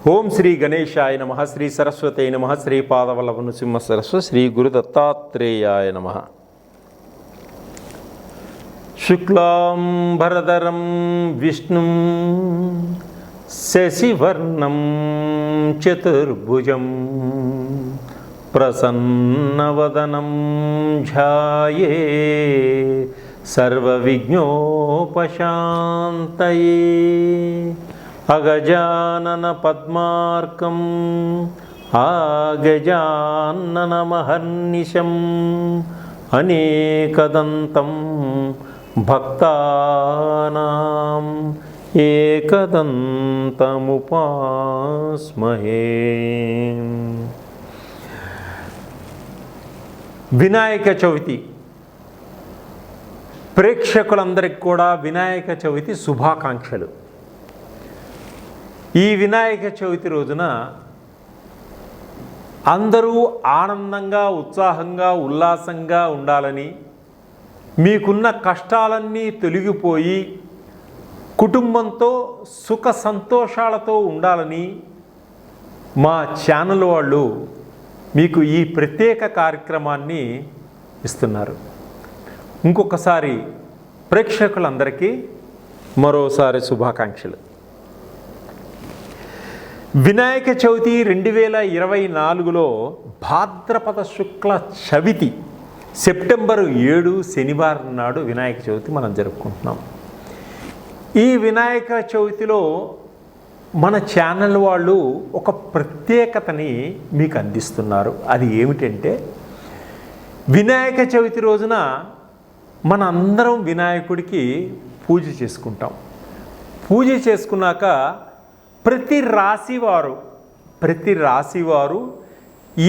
ఓం శ్రీ గణేశాయ నమః, శ్రీ సరస్వతే నమః, శ్రీ పాదవల్లభ నృసింహ సరస్వతి, శ్రీ గురు దత్తాత్రేయాయ నమః. శుక్లాం భరధరం విష్ణుం శశివర్ణం చతుర్భుజం ప్రసన్నవదనం ధ్యాయే సర్వవిఘ్నోపశాంతయే. అగజానన పద్మార్కం ఆగజాననమహర్నిశం అనేకదంతం భక్తానాం ఏకదంతముపాస్మహే. వినాయక చవితి ప్రేక్షకులందరికీ కూడా వినాయక చవితి శుభాకాంక్షలు. ఈ వినాయక చవితి రోజున అందరూ ఆనందంగా, ఉత్సాహంగా, ఉల్లాసంగా ఉండాలని, మీకున్న కష్టాలన్నీ తొలగిపోయి కుటుంబంతో సుఖ సంతోషాలతో ఉండాలని మా ఛానల్ వాళ్ళు మీకు ఈ ప్రత్యేక కార్యక్రమాన్ని ఇస్తున్నారు. ఇంకొకసారి ప్రేక్షకులందరికీ మరోసారి శుభాకాంక్షలు. వినాయక చవితి 2024లో భాద్రపద శుక్ల చవితి సెప్టెంబర్ 7 శనివారం నాడు వినాయక చవితి మనం జరుపుకుంటున్నాం. ఈ వినాయక చవితిలో మన ఛానల్ వాళ్ళు ఒక ప్రత్యేకతని మీకు అందిస్తున్నారు. అది ఏమిటంటే, వినాయక చవితి రోజున మన అందరం వినాయకుడికి పూజ చేసుకుంటాం. పూజ చేసుకున్నాక ప్రతి రాశివారు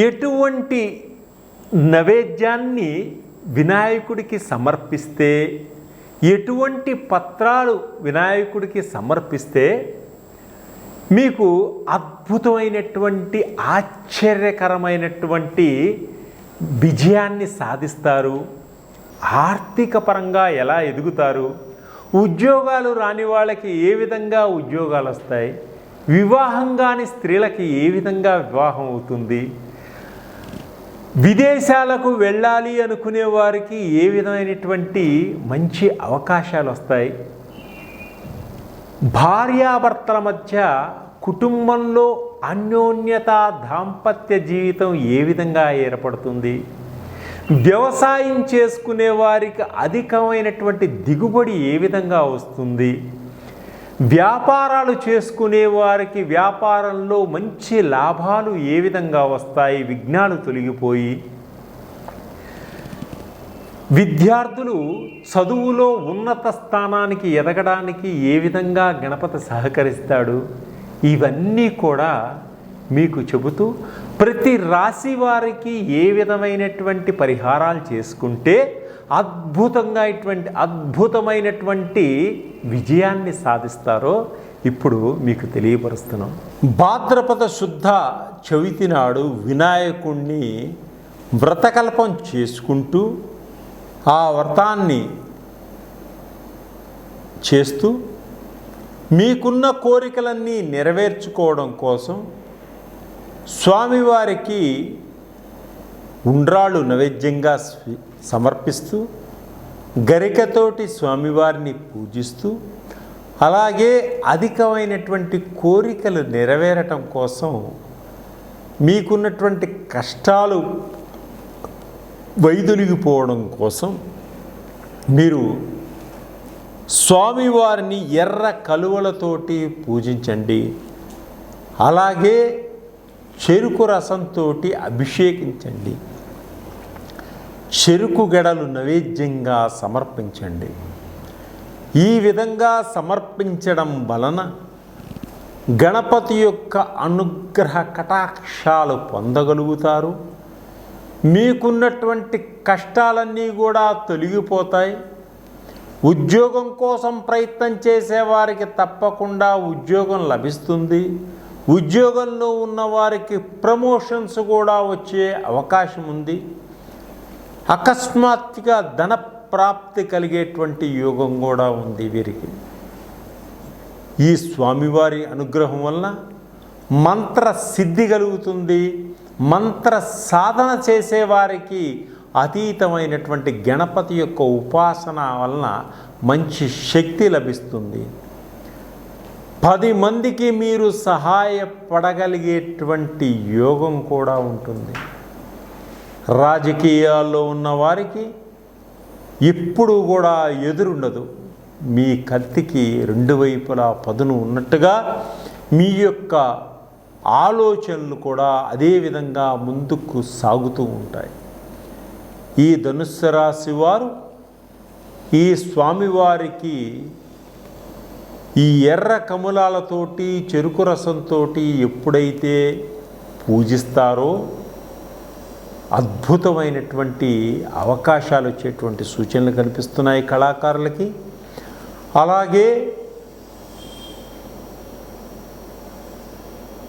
ఎటువంటి నైవేద్యాన్ని వినాయకుడికి సమర్పిస్తే, ఎటువంటి పత్రాలు వినాయకుడికి సమర్పిస్తే మీకు అద్భుతమైనటువంటి ఆశ్చర్యకరమైనటువంటి విజయాన్ని సాధిస్తారు, ఆర్థిక పరంగా ఎలా ఎదుగుతారు, ఉద్యోగాలు రాని వాళ్ళకి ఏ విధంగా ఉద్యోగాలు వస్తాయి, వివాహం కాని స్త్రీలకి ఏ విధంగా వివాహం అవుతుంది, విదేశాలకు వెళ్ళాలి అనుకునే వారికి ఏ విధమైనటువంటి మంచి అవకాశాలు వస్తాయి, భార్యాభర్తల మధ్య కుటుంబంలో అన్యోన్యత, దాంపత్య జీవితం ఏ విధంగా ఏర్పడుతుంది, వ్యవసాయం చేసుకునే వారికి అధికమైనటువంటి దిగుబడి ఏ విధంగా వస్తుంది, వ్యాపారాలు చేసుకునే వారికి వ్యాపారంలో మంచి లాభాలు ఏ విధంగా వస్తాయి, విఘ్నాలు తొలగిపోయి విద్యార్థులు చదువులో ఉన్నత స్థానానికి ఎదగడానికి ఏ విధంగా గణపతి సహకరిస్తాడు, ఇవన్నీ కూడా మీకు చెబుతూ ప్రతి రాశి వారికి ఏ విధమైనటువంటి పరిహారాలు చేసుకుంటే అద్భుతమైనటువంటి విజయాన్ని సాధిస్తారో ఇప్పుడు మీకు తెలియపరుస్తున్నాం. భాద్రపద శుద్ధ చవితి నాడు వినాయకుణ్ణి వ్రతకల్పం చేసుకుంటూ ఆ వ్రతాన్ని చేస్తూ మీకున్న కోరికలన్నీ నెరవేర్చుకోవడం కోసం స్వామివారికి ఉండ్రాళ్ళు నైవేద్యంగా సమర్పిస్తూ, గరికతోటి స్వామివారిని పూజిస్తూ, అలాగే అధికమైనటువంటి కోరికలు నెరవేరటం కోసం, మీకున్నటువంటి కష్టాలు వైదొలిగిపోవడం కోసం మీరు స్వామివారిని ఎర్ర కలువలతోటి పూజించండి. అలాగే చెరుకు రసంతో అభిషేకించండి. చెరుకు గడలు నైవేద్యంగా సమర్పించండి. ఈ విధంగా సమర్పించడం వలన గణపతి యొక్క అనుగ్రహ కటాక్షాలు పొందగలుగుతారు. మీకున్నటువంటి కష్టాలన్నీ కూడా తొలగిపోతాయి. ఉద్యోగం కోసం ప్రయత్నం చేసేవారికి తప్పకుండా ఉద్యోగం లభిస్తుంది. ఉద్యోగంలో ఉన్నవారికి ప్రమోషన్స్ కూడా వచ్చే అవకాశం ఉంది. అకస్మాత్తుగా ధన ప్రాప్తి కలిగేటువంటి యోగం కూడా ఉంది వీరికి. ఈ స్వామివారి అనుగ్రహం వల్ల మంత్ర సిద్ధి కలుగుతుంది. మంత్ర సాధన చేసేవారికి అతీతమైనటువంటి గణపతి యొక్క ఉపాసన వలన మంచి శక్తి లభిస్తుంది. 10 మందికి మీరు సహాయపడగలిగేటువంటి యోగం కూడా ఉంటుంది. రాజకీయాల్లో ఉన్నవారికి ఎప్పుడు కూడా ఎదురుండదు. మీ కత్తికి 2 వైపులా పదును ఉన్నట్టుగా మీ యొక్క ఆలోచనలు కూడా అదే విధంగా ముందుకు సాగుతూ ఉంటాయి. ఈ ధనుస్సు రాశి వారు ఈ స్వామివారికి ఈ ఎర్ర కమలాలతోటి చెరుకు రసంతో ఎప్పుడైతే పూజిస్తారో అద్భుతమైనటువంటి అవకాశాలు వచ్చేటువంటి సూచనలు కనిపిస్తున్నాయి కళాకారులకి. అలాగే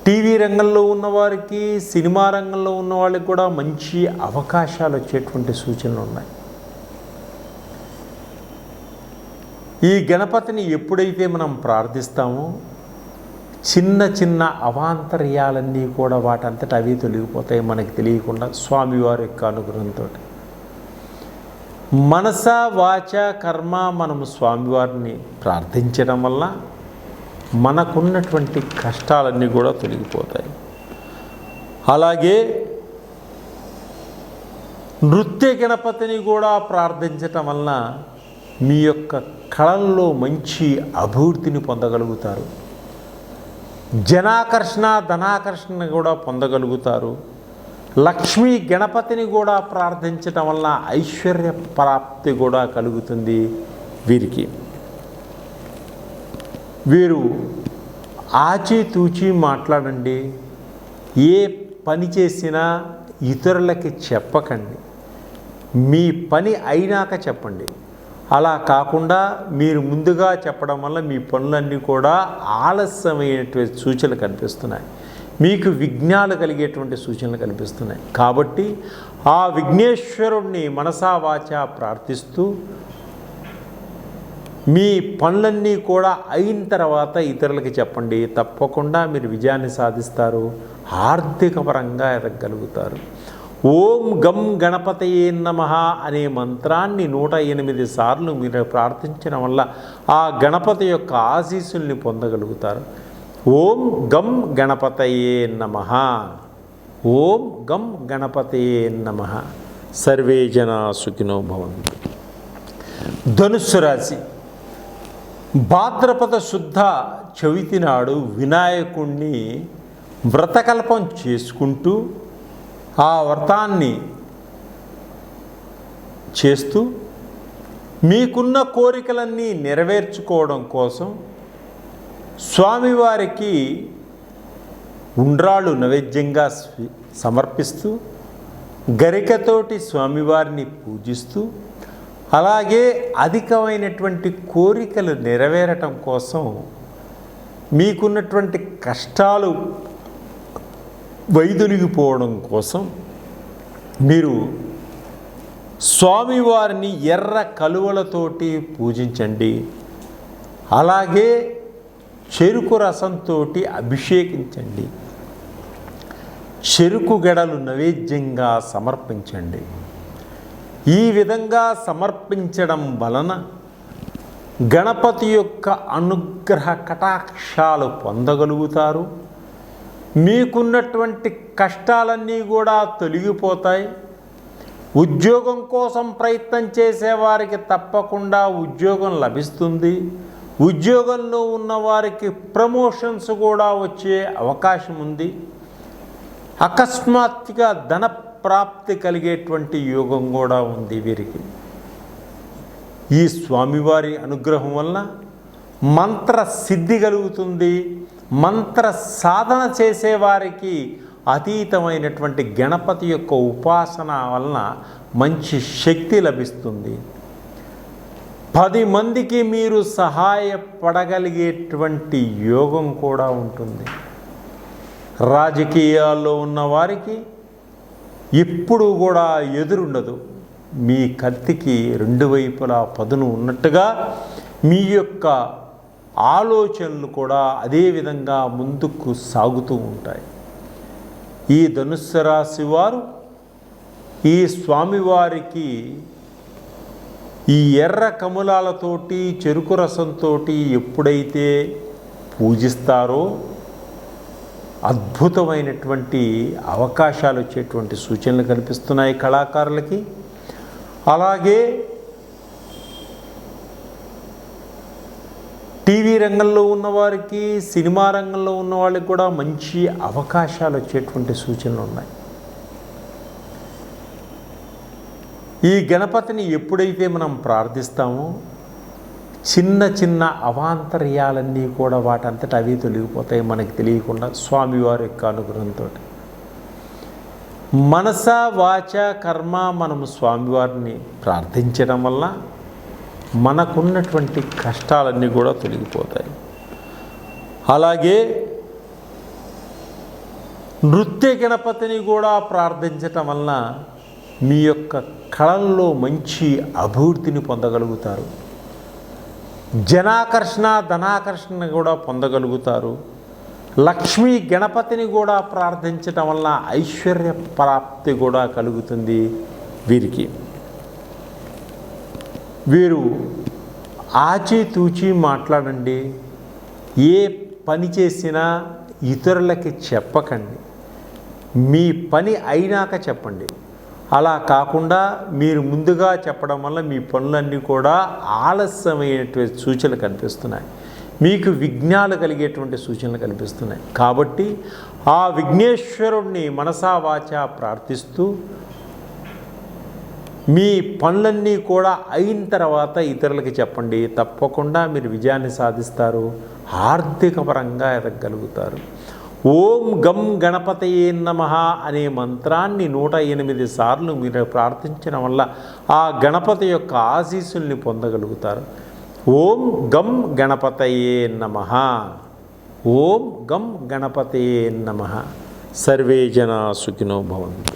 టీవీ రంగంలో ఉన్నవారికి, సినిమా రంగంలో ఉన్న వాళ్ళకి కూడా మంచి అవకాశాలు వచ్చేటువంటి సూచనలు ఉన్నాయి. ఈ గణపతిని ఎప్పుడైతే మనం ప్రార్థిస్తామో చిన్న చిన్న అవాంతర్యాలన్నీ కూడా వాటంతట అవి తొలగిపోతాయి మనకి తెలియకుండా స్వామివారి యొక్క అనుగ్రహంతో. మనస వాచ కర్మ మనము స్వామివారిని ప్రార్థించడం వల్ల మనకున్నటువంటి కష్టాలన్నీ కూడా తొలగిపోతాయి. అలాగే నృత్య గణపతిని కూడా ప్రార్థించటం వలన మీ యొక్క కళల్లో మంచి అభివృద్ధిని పొందగలుగుతారు. జనాకర్షణ ధనాకర్షణ కూడా పొందగలుగుతారు. లక్ష్మీ గణపతిని కూడా ప్రార్థించటం వలన ఐశ్వర్య ప్రాప్తి కూడా కలుగుతుంది వీరికి. వీరు ఆచితూచి మాట్లాడండి. ఏ పని చేసినా ఇతరులకి చెప్పకండి, మీ పని అయినాక చెప్పండి. అలా కాకుండా మీరు ముందుగా చెప్పడం వల్ల మీ పనులన్నీ కూడా ఆలస్యమైనటువంటి సూచనలు కనిపిస్తున్నాయి. మీకు విఘ్నాలు కలిగేటువంటి సూచనలు కనిపిస్తున్నాయి. కాబట్టి ఆ విఘ్నేశ్వరుణ్ణి మనసా వాచా ప్రార్థిస్తూ మీ పనులన్నీ కూడా అయిన తర్వాత ఇతరులకి చెప్పండి. తప్పకుండా మీరు విజయాన్ని సాధిస్తారు, ఆర్థిక పరంగా ఎదగలుగుతారు. ఓం గం గణపతయే నమః అనే మంత్రాన్ని 108 సార్లు మీరు ప్రార్థించడం వల్ల ఆ గణపతి యొక్క ఆశీస్సుల్ని పొందగలుగుతారు. ఓం గం గణపతయే నమః. ఓం గం గణపతయే నమః. సర్వే జనా సుఖినో భవంతు. ధనుస్సు రాశి భాద్రపద శుద్ధ చవితి నాడు వినాయకుణ్ణి వ్రతకల్పం చేసుకుంటూ ఆ వ్రతాన్ని చేస్తూ మీకున్న కోరికలన్నీ నెరవేర్చుకోవడం కోసం స్వామివారికి ఉండ్రాళ్ళు నైవేద్యంగా సమర్పిస్తూ గరికతోటి స్వామివారిని పూజిస్తూ అలాగే అధికమైనటువంటి కోరికలు నెరవేరటం కోసం మీకున్నటువంటి కష్టాలు వైదొలిగిపోవడం కోసం మీరు స్వామివారిని ఎర్ర కలువలతోటి పూజించండి. అలాగే చెరుకు రసంతో అభిషేకించండి. చెరుకు గడలు నైవేద్యంగా సమర్పించండి. ఈ విధంగా సమర్పించడం వలన గణపతి యొక్క అనుగ్రహ కటాక్షాలు పొందగలుగుతారు. మీకున్నటువంటి కష్టాలన్నీ కూడా తొలగిపోతాయి. ఉద్యోగం కోసం ప్రయత్నం చేసేవారికి తప్పకుండా ఉద్యోగం లభిస్తుంది. ఉద్యోగంలో ఉన్నవారికి ప్రమోషన్స్ కూడా వచ్చే అవకాశం ఉంది. అకస్మాత్తుగా ధన ప్రాప్తి కలిగేటువంటి యోగం కూడా ఉంది వీరికి. ఈ స్వామివారి అనుగ్రహం వల్ల మంత్ర సిద్ధి కలుగుతుంది. మంత్ర సాధన చేసేవారికి అతీతమైనటువంటి గణపతి యొక్క ఉపాసన వలన మంచి శక్తి లభిస్తుంది. 10 మందికి మీరు సహాయపడగలిగేటువంటి యోగం కూడా ఉంటుంది. రాజకీయాల్లో ఉన్నవారికి ఎప్పుడు కూడా ఎదురుండదు. మీ కత్తికి 2 వైపులా పదును ఉన్నట్టుగా మీ యొక్క ఆలోచనలు కూడా అదే విధంగా ముందుకు సాగుతూ ఉంటాయి. ఈ ధనుస్సు రాశి వారు ఈ స్వామివారికి ఈ ఎర్ర కమలాలతోటి చెరుకు రసంతో ఎప్పుడైతే పూజిస్తారో అద్భుతమైనటువంటి అవకాశాలు వచ్చేటువంటి సూచనలు కనిపిస్తున్నాయి కళాకారులకి. అలాగే టీవీ రంగంలో ఉన్నవారికి, సినిమా రంగంలో ఉన్న వాళ్ళకి కూడా మంచి అవకాశాలు వచ్చేటువంటి సూచనలు ఉన్నాయి. ఈ గణపతిని ఎప్పుడైతే మనం ప్రార్థిస్తామో చిన్న చిన్న అవాంతర్యాలన్నీ కూడా వాటంతట అవి తొలగిపోతాయి మనకి తెలియకుండా స్వామివారి యొక్క అనుగ్రహంతో. మనస వాచ కర్మ మనము స్వామివారిని ప్రార్థించడం వల్ల మనకున్నటువంటి కష్టాలన్నీ కూడా తొలగిపోతాయి. అలాగే నృత్య గణపతిని కూడా ప్రార్థించటం వలన మీ యొక్క కళల్లో మంచి అభివృద్ధిని పొందగలుగుతారు. జనాకర్షణ ధనాకర్షణ కూడా పొందగలుగుతారు. లక్ష్మీ గణపతిని కూడా ప్రార్థించటం వలన ఐశ్వర్య ప్రాప్తి కూడా కలుగుతుంది వీరికి. వీరు ఆచితూచి మాట్లాడండి. ఏ పని చేసినా ఇతరులకి చెప్పకండి, మీ పని అయినాక చెప్పండి. అలా కాకుండా మీరు ముందుగా చెప్పడం వల్ల మీ పనులన్నీ కూడా ఆలస్యమైనటువంటి సూచనలు కనిపిస్తున్నాయి, మీకు విఘ్నాలు కలిగేటువంటి సూచనలు కనిపిస్తున్నాయి. కాబట్టి ఆ విఘ్నేశ్వరుణ్ణి మనసా వాచా ప్రార్థిస్తూ మీ పనులన్నీ కూడా అయిన తర్వాత ఇతరులకి చెప్పండి. తప్పకుండా మీరు విజయాన్ని సాధిస్తారు, ఆర్థిక పరంగా ఎదగలుగుతారు. ఓం గం గణపతయే నమః అనే మంత్రాన్ని 108 సార్లు మీరు ప్రార్థించడం వల్ల ఆ గణపతి యొక్క ఆశీస్సుల్ని పొందగలుగుతారు. ఓం గం గణపతయే నమః. ఓం గం గణపతయే నమః. సర్వే జనా సుఖినో భవంతు.